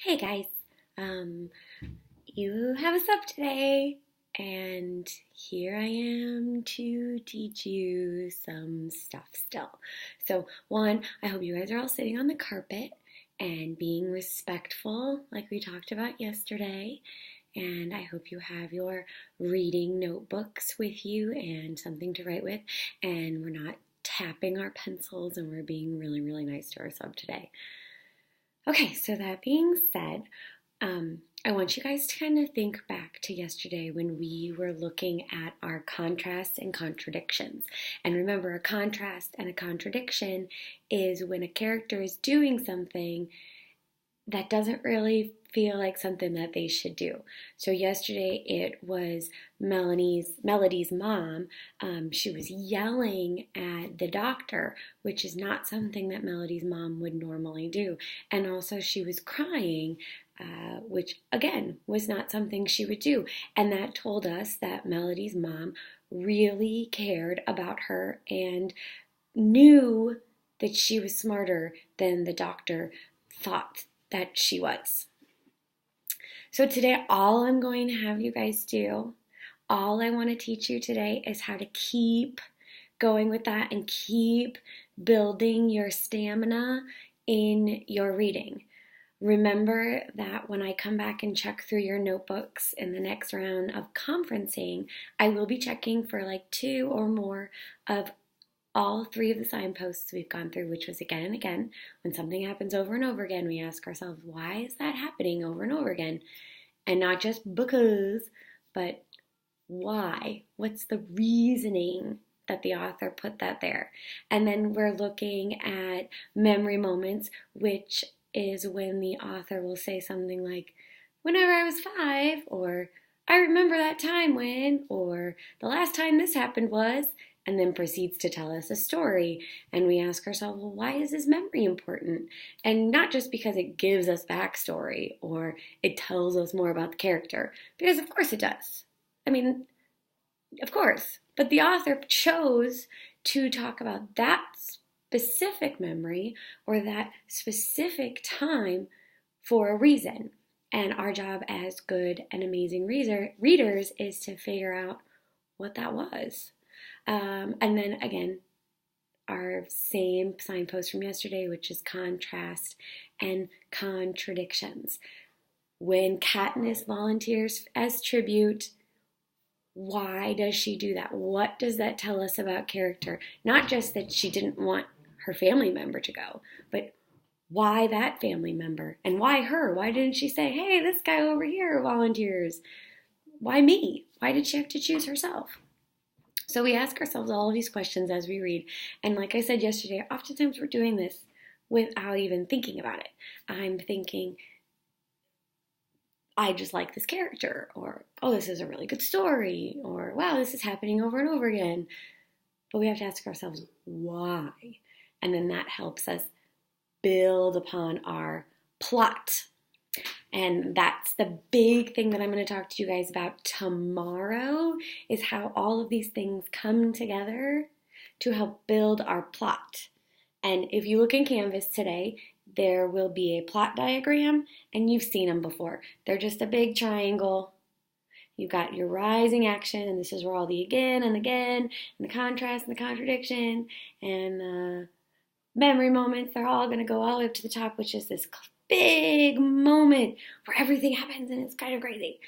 Hey guys, um, you have a sub today, and here I am to teach you some stuff still. So, one, I hope you guys are all sitting on the carpet and being respectful, like we talked about yesterday. And I hope you have your reading notebooks with you and something to write with, and we're not tapping our pencils and we're being really, really nice to our sub today. Okay, so that being said, I want you guys to kind of think back to yesterday when we were looking at our contrasts and contradictions. And remember, a contrast and a contradiction is when a character is doing something that doesn't really feel like something that they should do. So yesterday it was Melody's mom. She was yelling at the doctor, which is not something that Melody's mom would normally do. And also she was crying, which again was not something she would do. And that told us that Melody's mom really cared about her and knew that she was smarter than the doctor thought that she was. So today, all I'm going to have you guys do, all I want to teach you today is how to keep going with that and keep building your stamina in your reading. Remember that when I come back and check through your notebooks in the next round of conferencing, I will be checking for like 2 or more of all 3 of the signposts we've gone through, which was again and again. When something happens over and over again, we ask ourselves, why is that happening over and over again? And not just because, but why? What's the reasoning that the author put that there? And then we're looking at memory moments, which is when the author will say something like, whenever I was 5, or I remember that time when, or the last time this happened was, and then proceeds to tell us a story. And we ask ourselves, well, why is this memory important? And not just because it gives us backstory or it tells us more about the character, because of course it does. I mean, of course. But the author chose to talk about that specific memory or that specific time for a reason. And our job as good and amazing readers is to figure out what that was. And then again, our same signpost from yesterday, which is contrast and contradictions. When Katniss volunteers as tribute, why does she do that? What does that tell us about character? Not just that she didn't want her family member to go, but why that family member? And why her? Why didn't she say, hey, this guy over here volunteers? Why me? Why did she have to choose herself? So we ask ourselves all of these questions as we read. And like I said yesterday, oftentimes we're doing this without even thinking about it. I'm thinking, I just like this character, or, oh, this is a really good story, or, wow, this is happening over and over again. But we have to ask ourselves, why? And then that helps us build upon our plot. And that's the big thing that I'm going to talk to you guys about tomorrow, is how all of these things come together to help build our plot. And if you look in Canvas today, there will be a plot diagram, and you've seen them before. They're just a big triangle. You've got your rising action, and this is where all the again and again, and the contrast and the contradiction, and the memory moments, they're all going to go all the way up to the top, which is this big moment where everything happens and it's kind of crazy.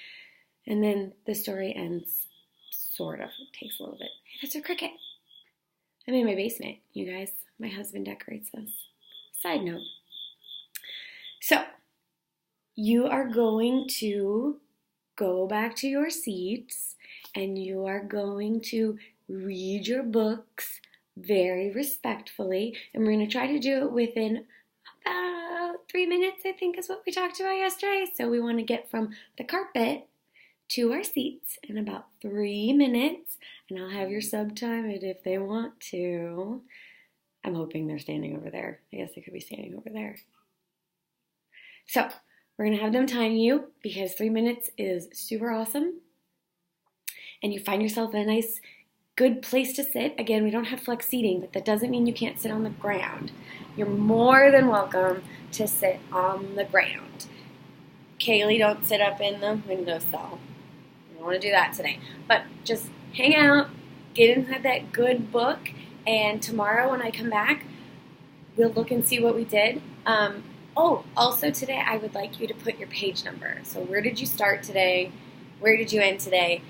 And then the story ends, sort of. It takes a little bit. Hey, that's a cricket. I'm in my basement, you guys. My husband decorates this. Side note. So, you are going to go back to your seats and you are going to read your books very respectfully. And we're going to try to do it within about 3 minutes, I think is what we talked about yesterday. So we want to get from the carpet to our seats in about 3 minutes. And I'll have your sub time it if they want to. I'm hoping they're standing over there. I guess they could be standing over there. So we're going to have them time you because 3 minutes is super awesome. And you find yourself in a nice, good place to sit. Again, we don't have flex seating, but that doesn't mean you can't sit on the ground. You're more than welcome to sit on the ground. Kaylee, don't sit up in the windowsill. I don't want to do that today. But just hang out, get inside that good book, and tomorrow when I come back, we'll look and see what we did. Also today I would like you to put your page number. So where did you start today? Where did you end today?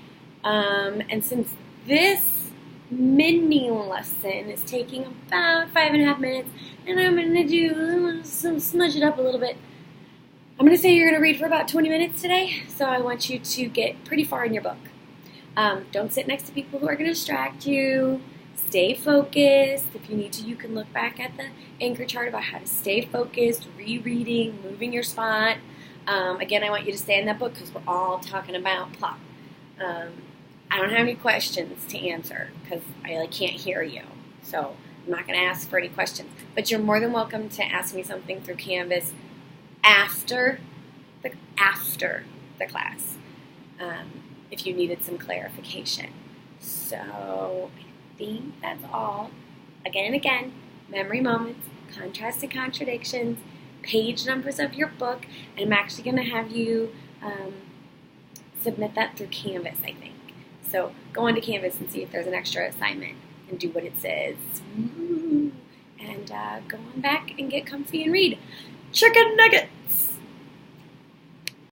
And since this mini lesson is taking about 5.5 minutes, and I'm going to do smudge it up a little bit, I'm going to say you're going to read for about 20 minutes today, so I want you to get pretty far in your book. Don't sit next to people who are going to distract you. Stay focused. If you need to, you can look back at the anchor chart about how to stay focused, rereading, moving your spot. Again, I want you to stay in that book because we're all talking about plot. I don't have any questions to answer because I can't hear you, so I'm not going to ask for any questions. But you're more than welcome to ask me something through Canvas after the class if you needed some clarification. So I think that's all. Again and again, memory moments, contrast and contradictions, page numbers of your book, and I'm actually going to have you submit that through Canvas, I think. So go onto Canvas and see if there's an extra assignment and do what it says. And go on back and get comfy and read. Chicken nuggets!